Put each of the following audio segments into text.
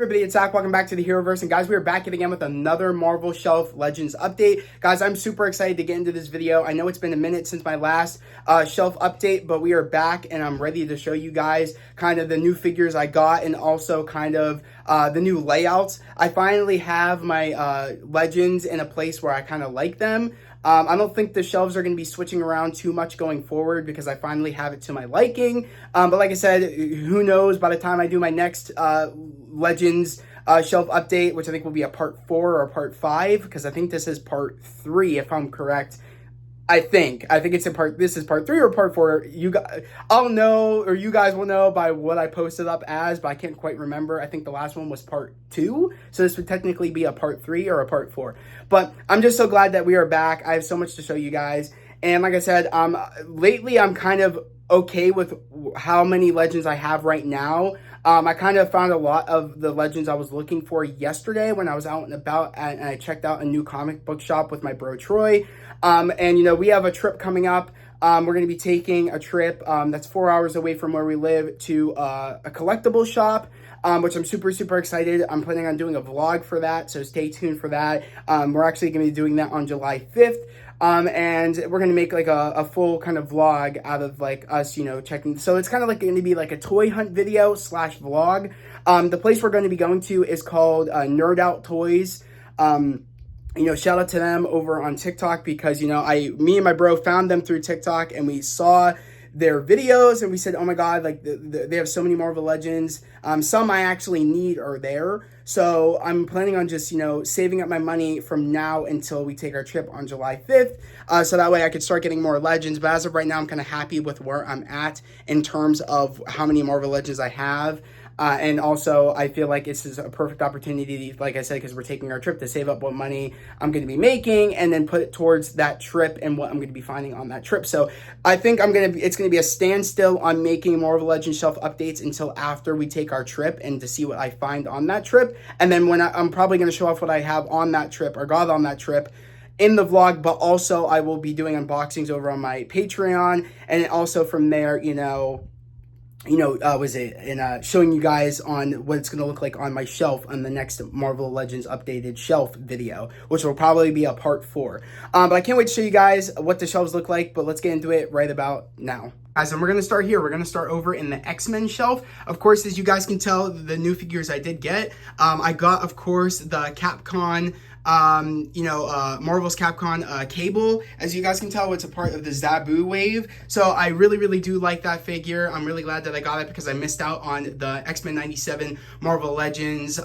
Everybody, it's Zach. Welcome back to the Heroverse, and guys, we are back yet again with another Marvel Shelf Legends update. Guys, I'm super excited to get into this video. I know it's been a minute since my last shelf update, but we are back, and I'm ready to show you guys kind of the new figures I got, and also kind of the new layouts. I finally have my Legends in a place where I kind of like them. I don't think the shelves are going to be switching around too much going forward because I finally have it to my liking. But like I said, who knows, by the time I do my next Legends shelf update, which I think will be a part 4 or a part 5, because I think this is part 3 if I'm correct. I think it's this is part 3 or part 4. I'll know, or you guys will know by what I posted up as, but I can't quite remember. I think the last one was part 2, so this would technically be a part 3 or a part 4. But I'm just so glad that we are back. I have so much to show you guys, and like I said, lately I'm kind of okay with how many Legends I have right now. I kind of found a lot of the Legends I was looking for yesterday when I was out and about, and I checked out a new comic book shop with my bro Troy. And you know, we have a trip coming up. We're going to be taking a trip that's 4 hours away from where we live to a collectible shop, which I'm super excited. I'm planning on doing a vlog for that, so stay tuned for that. We're actually going to be doing that on July 5th. And we're going to make like a full kind of vlog out of like us, you know, checking. So it's kind of like going to be like a toy hunt video / vlog. The place we're going to be going to is called Nerd Out Toys. You know, shout out to them over on TikTok because, you know, me and my bro found them through TikTok, and we saw their videos and we said, oh my god, like they have so many Marvel Legends. Some I actually need are there, so I'm planning on just, you know, saving up my money from now until we take our trip on July 5th, so that way I could start getting more Legends. But as of right now, I'm kind of happy with where I'm at in terms of how many Marvel Legends I have. And also, I feel like this is a perfect opportunity, like I said, because we're taking our trip, to save up what money I'm going to be making and then put it towards that trip and what I'm going to be finding on that trip. So I think it's going to be a standstill on making Marvel Legends shelf updates until after we take our trip and to see what I find on that trip. And then when I'm probably going to show off what I have on that trip or got on that trip in the vlog, but also I will be doing unboxings over on my Patreon, and also from there, showing you guys on what it's going to look like on my shelf on the next Marvel Legends updated shelf video, which will probably be a part 4. But I can't wait to show you guys what the shelves look like, but let's get into it right about now. Guys, and we're going to start here. We're going to start over in the X-Men shelf. Of course, as you guys can tell, the new figures I did get. I got, of course, the Capcom, Marvel's Capcom Cable. As you guys can tell, it's a part of the Zabu wave. So I really do like that figure. I'm really glad that I got it because I missed out on the X-Men 97 Marvel Legends,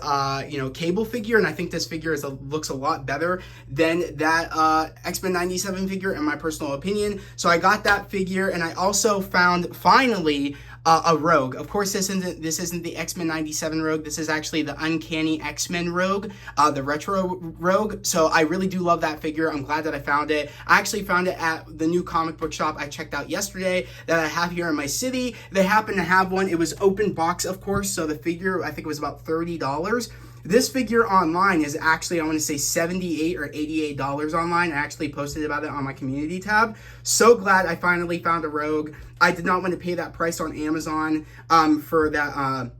Cable figure. And I think this figure looks a lot better than that X-Men 97 figure, in my personal opinion. So I got that figure, and I also found, finally, a Rogue. Of course, this isn't the X-Men 97 Rogue. This is actually the Uncanny X-Men Rogue, the retro Rogue. So I really do love that figure. I'm glad that I found it. I actually found it at the new comic book shop I checked out yesterday that I have here in my city. They happen to have one. It was open box, of course, so the figure, I think it was about $30. This figure online is actually, I want to say $78 or $88 online. I actually posted about it on my community tab. So glad I finally found a Rogue. I did not want to pay that price on Amazon for that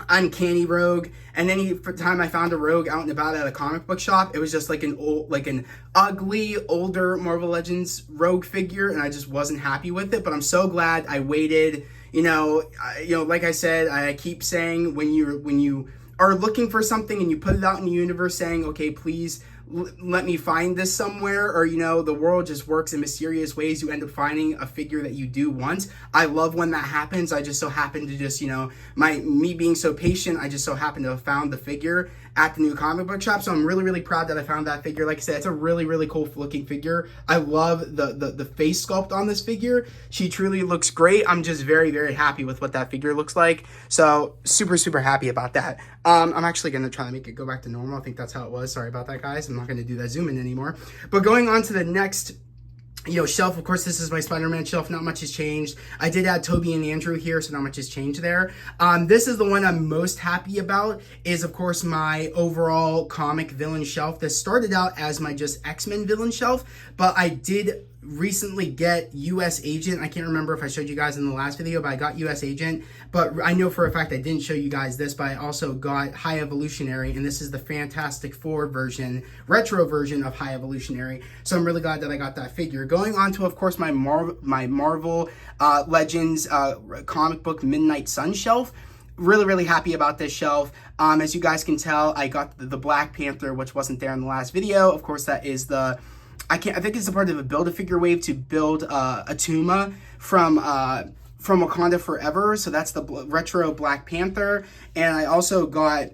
Uncanny Rogue. And any time I found a Rogue out and about at a comic book shop, it was just like an ugly, older Marvel Legends Rogue figure, and I just wasn't happy with it. But I'm so glad I waited. Like I said, I keep saying, when you are looking for something and you put it out in the universe saying, okay, please let me find this somewhere, or, the world just works in mysterious ways. You end up finding a figure that you do want. I love when that happens. I just so happen to just, me being so patient, I just so happen to have found the figure at the new comic book shop. So I'm really proud that I found that figure. Like I said, it's a really cool looking figure. I love the face sculpt on this figure. She truly looks great. I'm just very happy with what that figure looks like. So super happy about that. I'm actually going to try to make it go back to normal. I think that's how it was. Sorry about that, guys. I'm not going to do that zoom in anymore. But going on to the next shelf, of course, this is my Spider-Man shelf. Not much has changed. I did add Toby and Andrew here, so not much has changed there. This is the one I'm most happy about, is, of course, my overall comic villain shelf. This started out as my just X-Men villain shelf, but I did recently get US Agent. I can't remember if I showed you guys in the last video, but I got US Agent. But I know for a fact I didn't show you guys this, but I also got High Evolutionary, and this is the Fantastic Four version, retro version of High Evolutionary. So I'm really glad that I got that figure. Going on to, of course, my Marvel Legends comic book Midnight Sun shelf. Really happy about this shelf. As you guys can tell, I got the Black Panther, which wasn't there in the last video. Of course, that is the, I think it's a part of a Build-A-Figure wave to build Atuma from Wakanda Forever. So that's the retro Black Panther. And I also got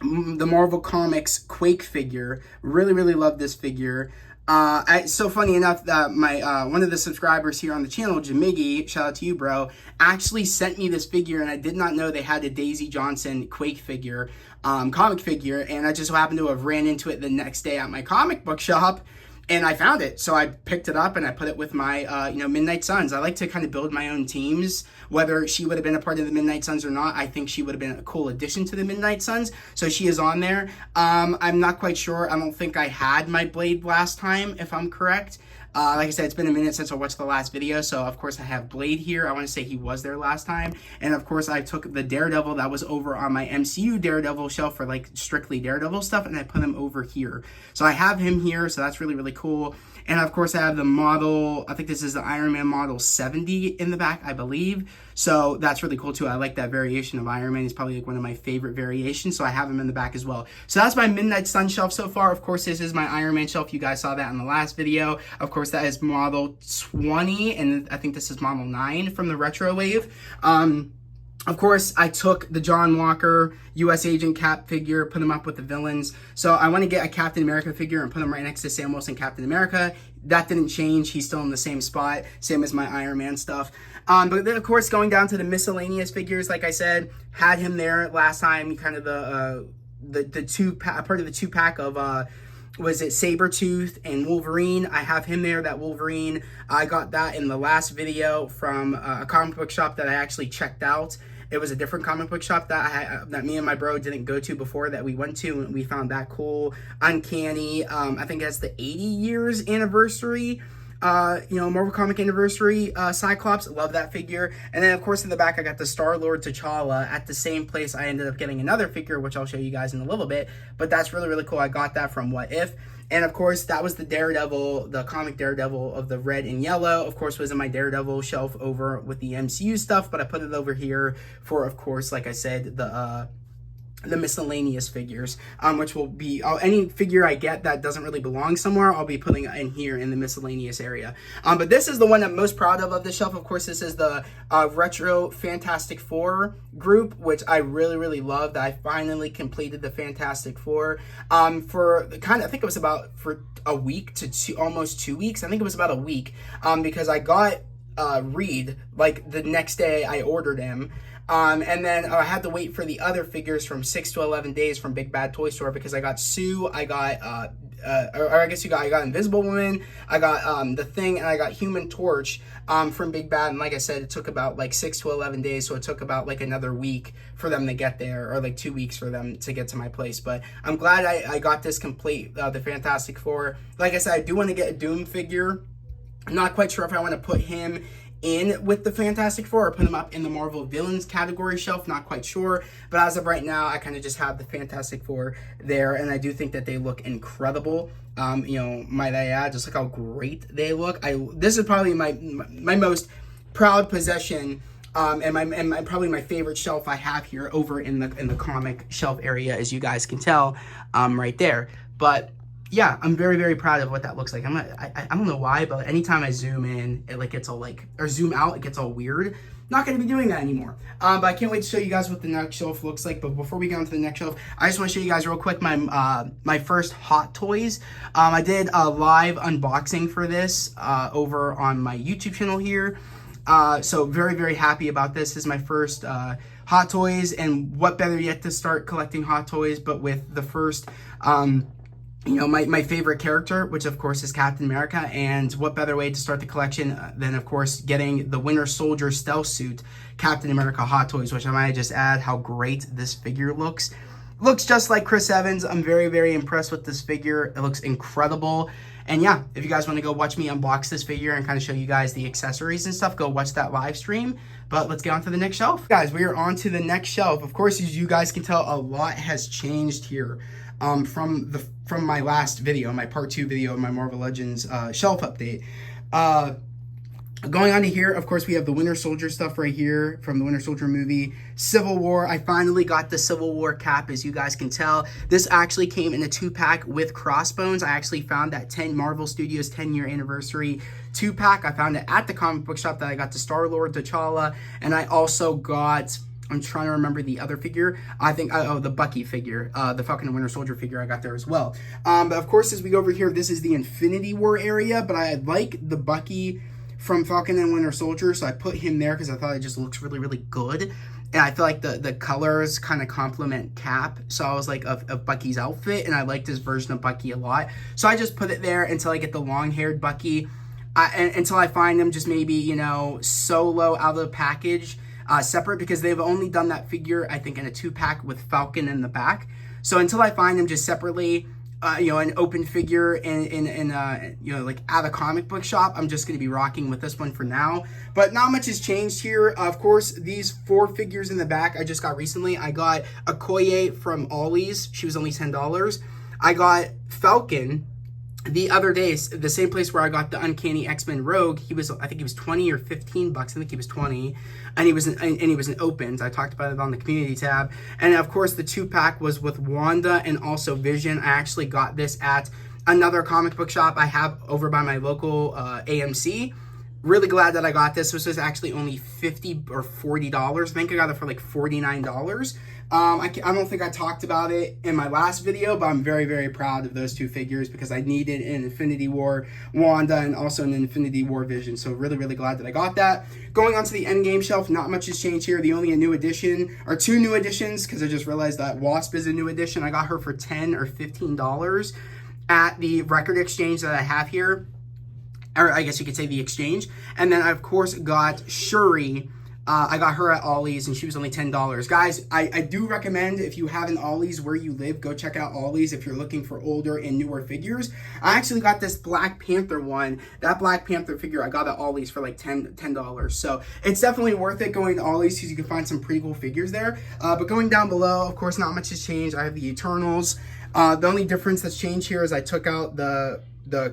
the Marvel Comics Quake figure. Really love this figure. So funny enough that my one of the subscribers here on the channel, Jamiggy, shout out to you, bro, actually sent me this figure, and I did not know they had a Daisy Johnson Quake figure, comic figure, and I just happened to have ran into it the next day at my comic book shop, and I found it. So I picked it up and I put it with my, Midnight Suns. I like to kind of build my own teams. Whether she would have been a part of the Midnight Suns or not, I think she would have been a cool addition to the Midnight Suns. So she is on there. I'm not quite sure. I don't think I had my Blade last time, if I'm correct. Like I said, it's been a minute since I watched the last video, so of course I have Blade here. I want to say he was there last time. And of course I took the Daredevil that was over on my MCU Daredevil shelf for like strictly Daredevil stuff, and I put him over here. So I have him here, so that's really cool. And of course I have the model, I think this is the Iron Man model 70 in the back, I believe. So that's really cool too. I like that variation of Iron Man. He's probably like one of my favorite variations, so I have him in the back as well. So that's my Midnight Sun shelf so far. Of course, this is my Iron Man shelf. You guys saw that in the last video. Of course, that is model 20, and I think this is model 9 from the retro wave. Of course, I took the John Walker US Agent Cap figure, put him up with the villains. So I want to get a Captain America figure and put him right next to Sam Wilson Captain America. That didn't change. He's still in the same spot, same as my Iron Man stuff. But then, of course, going down to the miscellaneous figures, like I said, had him there last time, kind of part of the two-pack of... was it Sabretooth and Wolverine? I have him there, that Wolverine. I got that in the last video from a comic book shop that I actually checked out. It was a different comic book shop that me and my bro didn't go to before, that we went to, and we found that cool. Uncanny. I think that's the 80 years anniversary. Marvel Comic Anniversary Cyclops. Love that figure. And then, of course, in the back, I got the Star-Lord T'Challa. At the same place, I ended up getting another figure, which I'll show you guys in a little bit. But that's really cool. I got that from What If. And, of course, that was the Daredevil, the comic Daredevil of the red and yellow. Of course, was in my Daredevil shelf over with the MCU stuff. But I put it over here for, of course, like I said, the miscellaneous figures, which will be any figure I get that doesn't really belong somewhere, I'll be putting in here in the miscellaneous area. But this is the one I'm most proud of the shelf. Of course, this is the retro Fantastic Four group, which I really loved. I finally completed the Fantastic Four for I think it was about for a week to almost 2 weeks. I think it was about a week, because I got Reed like the next day I ordered him. And then I had to wait for the other figures from 6 to 11 days from Big Bad Toy Store, because I got Sue, I got, I got Invisible Woman, I got The Thing, and I got Human Torch from Big Bad. And like I said, it took about like 6 to 11 days, so it took about like another week for them to get there, or like 2 weeks for them to get to my place. But I'm glad I got this complete, the Fantastic Four. Like I said, I do want to get a Doom figure. I'm not quite sure if I want to put him in with the Fantastic Four or put them up in the Marvel Villains category shelf, not quite sure. But as of right now, I kind of just have the Fantastic Four there, and I do think that they look incredible. Might I add, just look how great they look. This is probably my most proud possession, and probably my favorite shelf I have here over in the comic shelf area, as you guys can tell, right there. But yeah, I'm very proud of what that looks like. I don't know why, but anytime I zoom in, it like gets all or zoom out, it gets all weird. Not going to be doing that anymore. But I can't wait to show you guys what the next shelf looks like. But before we get on to the next shelf, I just want to show you guys real quick my first Hot Toys. I did a live unboxing for this over on my YouTube channel here. So very happy about this. This is my first Hot Toys, and what better yet to start collecting Hot Toys, but with the first my favorite character, which of course is Captain America. And what better way to start the collection than, of course, getting the Winter Soldier stealth suit Captain America Hot Toys, which I might just add how great this figure looks. Looks just like Chris Evans. I'm very impressed with this figure. It looks incredible. And yeah, if you guys want to go watch me unbox this figure and kind of show you guys the accessories and stuff, go watch that live stream. But let's get on to the next shelf. Guys, we are on to the next shelf. Of course, as you guys can tell, a lot has changed here from my last video, my part 2 video of my Marvel Legends shelf update. Going on to here, of course, we have the Winter Soldier stuff right here from the Winter Soldier movie. Civil War, I finally got the Civil War cap, as you guys can tell. This actually came in a 2-pack with Crossbones. I actually found that Marvel Studios 10-year anniversary 2-pack. I found it at the comic book shop that I got the Star-Lord, T'Challa, and I also got, I'm trying to remember the other figure. I think, the Bucky figure, the Falcon and Winter Soldier figure I got there as well. But of course, as we go over here, this is the Infinity War area, but I like the Bucky from Falcon and Winter Soldier, so I put him there because I thought it just looks really, really good. And I feel like the colors kind of complement Cap, so I was like, of Bucky's outfit, and I liked this version of Bucky a lot. So I just put it there until I get the long-haired Bucky, until I find him just maybe, you know, solo out of the package, separate, because they've only done that figure, I think, in a 2-pack with Falcon in the back. So until I find him just separately, you know, an open figure in you know, like at a comic book shop, I'm just going to be rocking with this one for now. But not much has changed here. Of course, these 4 figures in the back I just got recently. I got Okoye from Ollie's. She was only $10. I got Falcon the other day, the same place where I got the Uncanny X-Men Rogue. He was, I think he was 20 or 15 bucks. I think he was 20, and he was an opens. I talked about it on the community tab. And of course, the 2-pack was with Wanda and also Vision. I actually got this at another comic book shop I have over by my local AMC. Really glad that I got this. This was actually only $50 or $40. I think I got it for like $49. I don't think I talked about it in my last video, but I'm very, very proud of those 2 figures because I needed an Infinity War Wanda and also an Infinity War Vision. So really, really glad that I got that. Going on to the Endgame shelf, not much has changed here. The only new addition, or 2 new additions, because I just realized that Wasp is a new addition. I got her for $10 or $15 at the record exchange that I have here. Or I guess you could say the exchange. And then I, of course, got Shuri. I got her at Ollie's, and she was only $10. Guys, I do recommend, if you have an Ollie's where you live, go check out Ollie's if you're looking for older and newer figures. I actually got this Black Panther one. That Black Panther figure I got at Ollie's for like $10. So it's definitely worth it going to Ollie's because you can find some pretty cool figures there. But going down below, of course, not much has changed. I have the Eternals. The only difference that's changed here is I took out the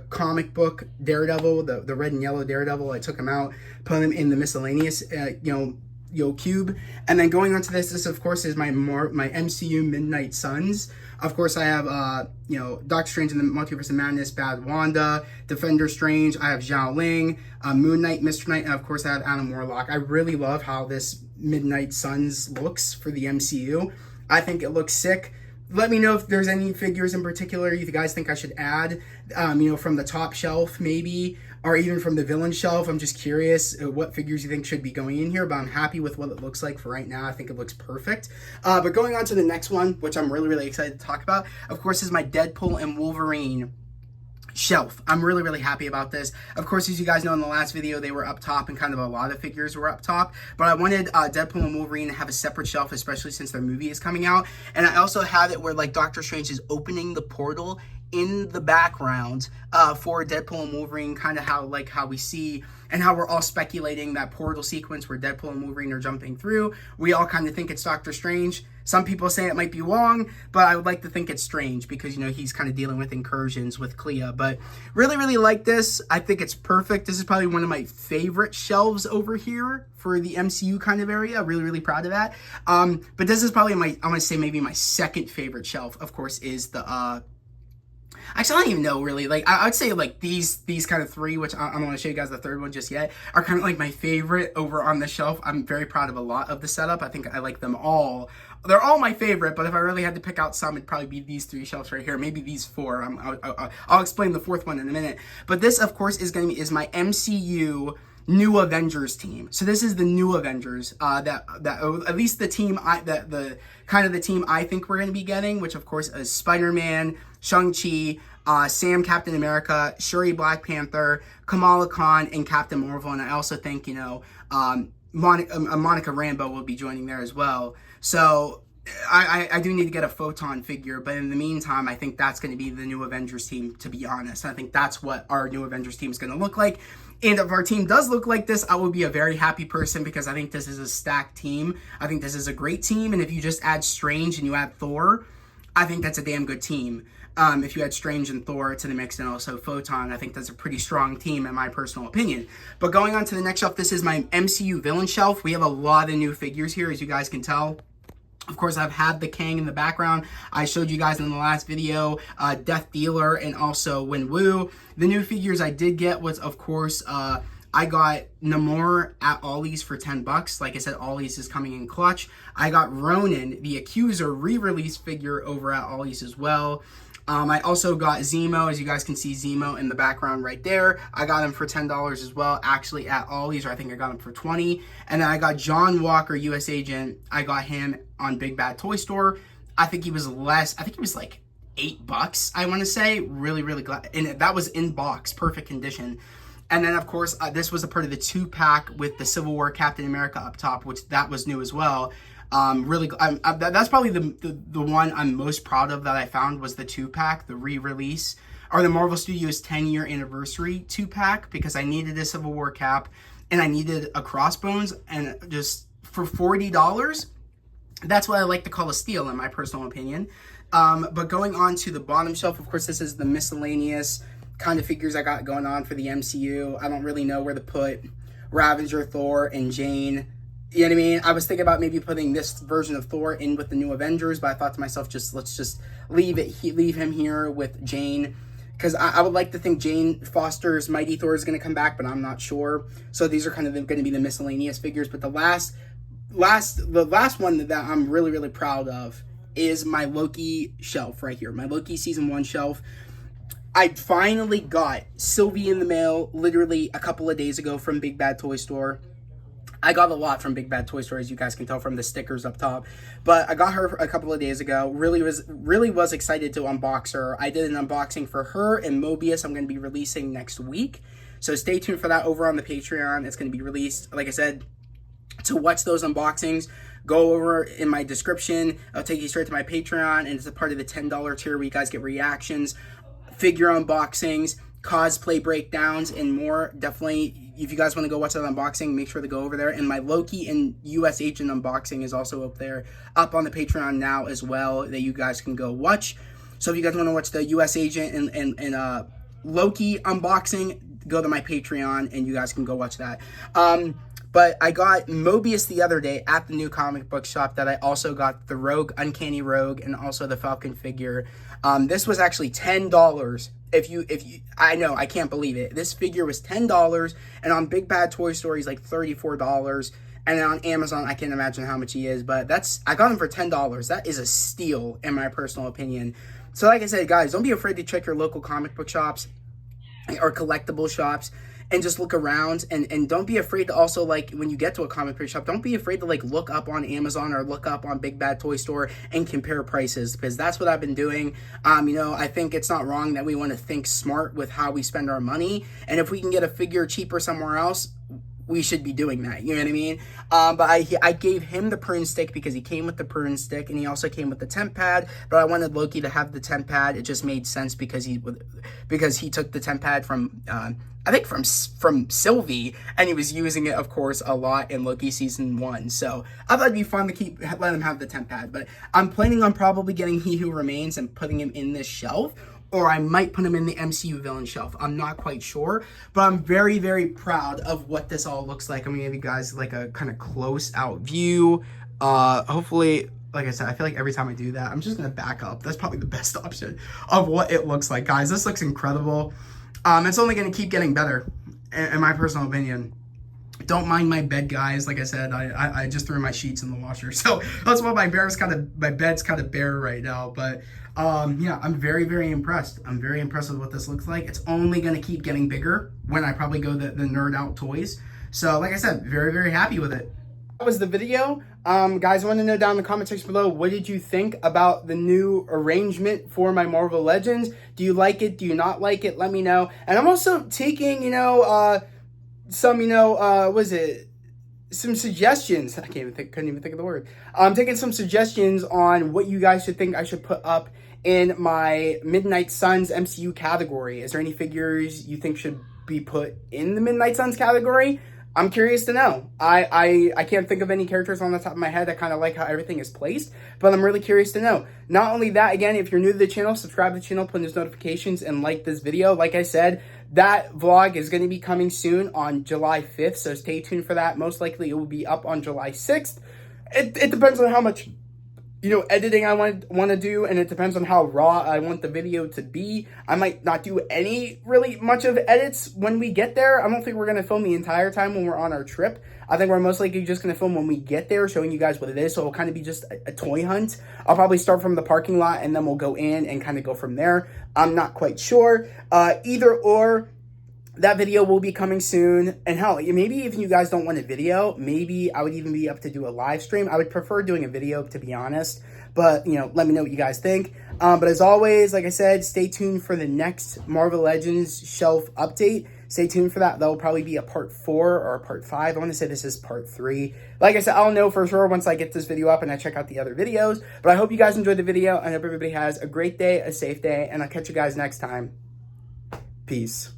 comic book Daredevil, the red and yellow Daredevil. I took him out, put him in the miscellaneous, you know, cube. And then going on to this of course is my MCU Midnight Suns. Of course, I have, you know, Doctor Strange in the Multiverse of Madness, Bad Wanda, Defender Strange. I have Zhao Ling, Moon Knight, Mr. Knight, and of course I have Adam Warlock. I really love how this Midnight Suns looks for the MCU. I think it looks sick. Let me know if there's any figures in particular you guys think I should add, you know, from the top shelf maybe, or even from the villain shelf. I'm just curious what figures you think should be going in here, but I'm happy with what it looks like for right now. I think it looks perfect. But going on to the next one, which I'm really, really excited to talk about, of course, is my Deadpool and Wolverine shelf. I'm really, really happy about this. Of course, as you guys know, in the last video, they were up top and kind of a lot of figures were up top, but I wanted Deadpool and Wolverine to have a separate shelf, especially since their movie is coming out. And I also have it where like Doctor Strange is opening the portal in the background for Deadpool and Wolverine, kind of how we see and how we're all speculating that portal sequence where Deadpool and Wolverine are jumping through. We all kind of think it's Doctor Strange. Some people say it might be Wong, but I would like to think it's Strange because, you know, he's kind of dealing with incursions with Clea. But really, really like this. I think it's perfect. This is probably one of my favorite shelves over here for the MCU kind of area. Really, really proud of that. But this is probably I want to say maybe my second favorite shelf, of course, is the actually, I don't even know, really. Like, I would say, like, these kind of 3, which I don't want to show you guys the third one just yet, are kind of, like, my favorite over on the shelf. I'm very proud of a lot of the setup. I think I like them all. They're all my favorite, but if I really had to pick out some, it'd probably be these 3 shelves right here. Maybe these 4. I'll explain the 4th one in a minute. But this, of course, is my MCU New Avengers team. So this is the New Avengers that at least the team the kind of the team I think we're going to be getting, which of course is Spider-Man, Shang-Chi, Sam Captain America, Shuri Black Panther, Kamala Khan, and Captain Marvel. And I also think, you know, Monica Rambeau will be joining there as well. So I do need to get a Photon figure, but in the meantime, I think that's going to be the new Avengers team, to be honest. I think that's what our new Avengers team is going to look like. And if our team does look like this, I will be a very happy person because I think this is a stacked team. I think this is a great team. And if you just add Strange and you add Thor, I think that's a damn good team. If you add Strange and Thor to the mix and also Photon, I think that's a pretty strong team in my personal opinion. But going on to the next shelf, this is my MCU villain shelf. We have a lot of new figures here, as you guys can tell. Of course, I've had the Kang in the background. I showed you guys in the last video, Death Dealer and also Wenwu. The new figures I did get was, of course, I got Namor at Ollie's for 10 bucks. Like I said, Ollie's is coming in clutch. I got Ronan, the Accuser re-release figure over at Ollie's as well. I also got Zemo, as you guys can see Zemo in the background right there. I got him for $10 as well, actually at Ollie's, or I think I got him for 20. And then I got John Walker, US Agent. I got him on Big Bad Toy Store. I think he was less, I think he was like $8, I want to say. Really, really glad. And that was in box, perfect condition. And then, of course, this was a part of the 2-pack with the Civil War Captain America up top, which that was new as well. That's probably the one I'm most proud of that I found was the 2-pack, the re-release, or the Marvel Studios 10-year anniversary 2-pack, because I needed a Civil War cap and I needed a Crossbones, and just for $40, that's what I like to call a steal in my personal opinion. But going on to the bottom shelf, of course, this is the miscellaneous kind of figures I got going on for the MCU. I don't really know where to put Ravager, Thor, and Jane. You know what I mean? I was thinking about maybe putting this version of Thor in with the new Avengers, but I thought to myself, let's just leave him here with Jane, because I would like to think Jane Foster's Mighty Thor is going to come back, but I'm not sure. So these are kind of going to be the miscellaneous figures. But the last one that I'm really, really proud of is my Loki shelf right here, my Loki season 1 shelf. I finally got Sylvie in the mail literally a couple of days ago from Big Bad Toy Store. I got a lot from Big Bad Toy Store, as you guys can tell from the stickers up top. But I got her a couple of days ago. Really was excited to unbox her. I did an unboxing for her and Mobius I'm going to be releasing next week. So stay tuned for that over on the Patreon. It's going to be released, like I said. To watch those unboxings, go over in my description. I'll take you straight to my Patreon, and it's a part of the $10 tier where you guys get reactions, figure unboxings, cosplay breakdowns, and more. Definitely, if you guys want to go watch that unboxing, make sure to go over there. And my Loki and US Agent unboxing is also up there, up on the Patreon now as well, that you guys can go watch. So if you guys want to watch the US Agent and Loki unboxing, go to my Patreon and you guys can go watch that. But I got Mobius the other day at the new comic book shop that I also got the Rogue, Uncanny Rogue, and also the Falcon figure. This was actually $10. If you, I know, I can't believe it. This figure was $10, and on Big Bad Toy Store, he's like $34. And then on Amazon, I can't imagine how much he is, but I got him for $10. That is a steal, in my personal opinion. So like I said, guys, don't be afraid to check your local comic book shops or collectible shops and just look around, and don't be afraid to also, like, when you get to a comic book shop, don't be afraid to, like, look up on Amazon or look up on Big Bad Toy Store and compare prices, because that's what I've been doing. You know, I think it's not wrong that we want to think smart with how we spend our money, and if we can get a figure cheaper somewhere else, we should be doing that, you know what I mean? But I gave him the prune stick because he came with the prune stick, and he also came with the temp pad, but I wanted Loki to have the temp pad. It just made sense because he took the temp pad from, I think from Sylvie, and he was using it, of course, a lot in Loki Season 1, so I thought it'd be fun to let him have the temp pad, but I'm planning on probably getting He Who Remains and putting him in this shelf, or I might put him in the MCU villain shelf. I'm not quite sure, but I'm very, very proud of what this all looks like. I'm gonna give you guys like a kind of close out view. Hopefully, like I said, I feel like every time I do that, I'm just gonna back up. That's probably the best option of what it looks like, guys. This looks incredible. It's only gonna keep getting better, in my personal opinion. Don't mind my bed, guys. Like I said, I just threw my sheets in the washer, so that's why my bed's kind of bare right now. But yeah, I'm very, very impressed. I'm very impressed with what this looks like. It's only going to keep getting bigger when I probably go the Nerd Out Toys. So like I said, very, very happy with it. That was the video. Guys, I want to know down in the comment section below, what did you think about the new arrangement for my Marvel Legends? Do you like it? Do you not like it? Let me know. And I'm also taking, some, some suggestions. Couldn't even think of the word. I'm taking some suggestions on what you guys should think I should put up in my Midnight Suns MCU category. Is there any figures you think should be put in the Midnight Suns category? I'm curious to know. I can't think of any characters on the top of my head. I kind of like how everything is placed, but I'm really curious to know. Not only that, again, if you're new to the channel, subscribe to the channel, put in those notifications, and like this video. Like I said, that vlog is going to be coming soon on July 5th, so stay tuned for that. Most likely it will be up on July 6th. It depends on how much, you know, editing I want to do, and it depends on how raw I want the video to be. I might not do any really much of edits when we get there. I don't think we're going to film the entire time when we're on our trip. I think we're most likely just going to film when we get there, showing you guys what it is. So it'll kind of be just a toy hunt. I'll probably start from the parking lot, and then we'll go in and kind of go from there. I'm not quite sure. Either or. That video will be coming soon. And hell, maybe if you guys don't want a video, maybe I would even be up to do a live stream. I would prefer doing a video, to be honest. But, you know, let me know what you guys think. But as always, like I said, stay tuned for the next Marvel Legends shelf update. Stay tuned for that. That will probably be a part 4 or a part 5. I want to say this is part 3. Like I said, I'll know for sure once I get this video up and I check out the other videos. But I hope you guys enjoyed the video. I hope everybody has a great day, a safe day, and I'll catch you guys next time. Peace.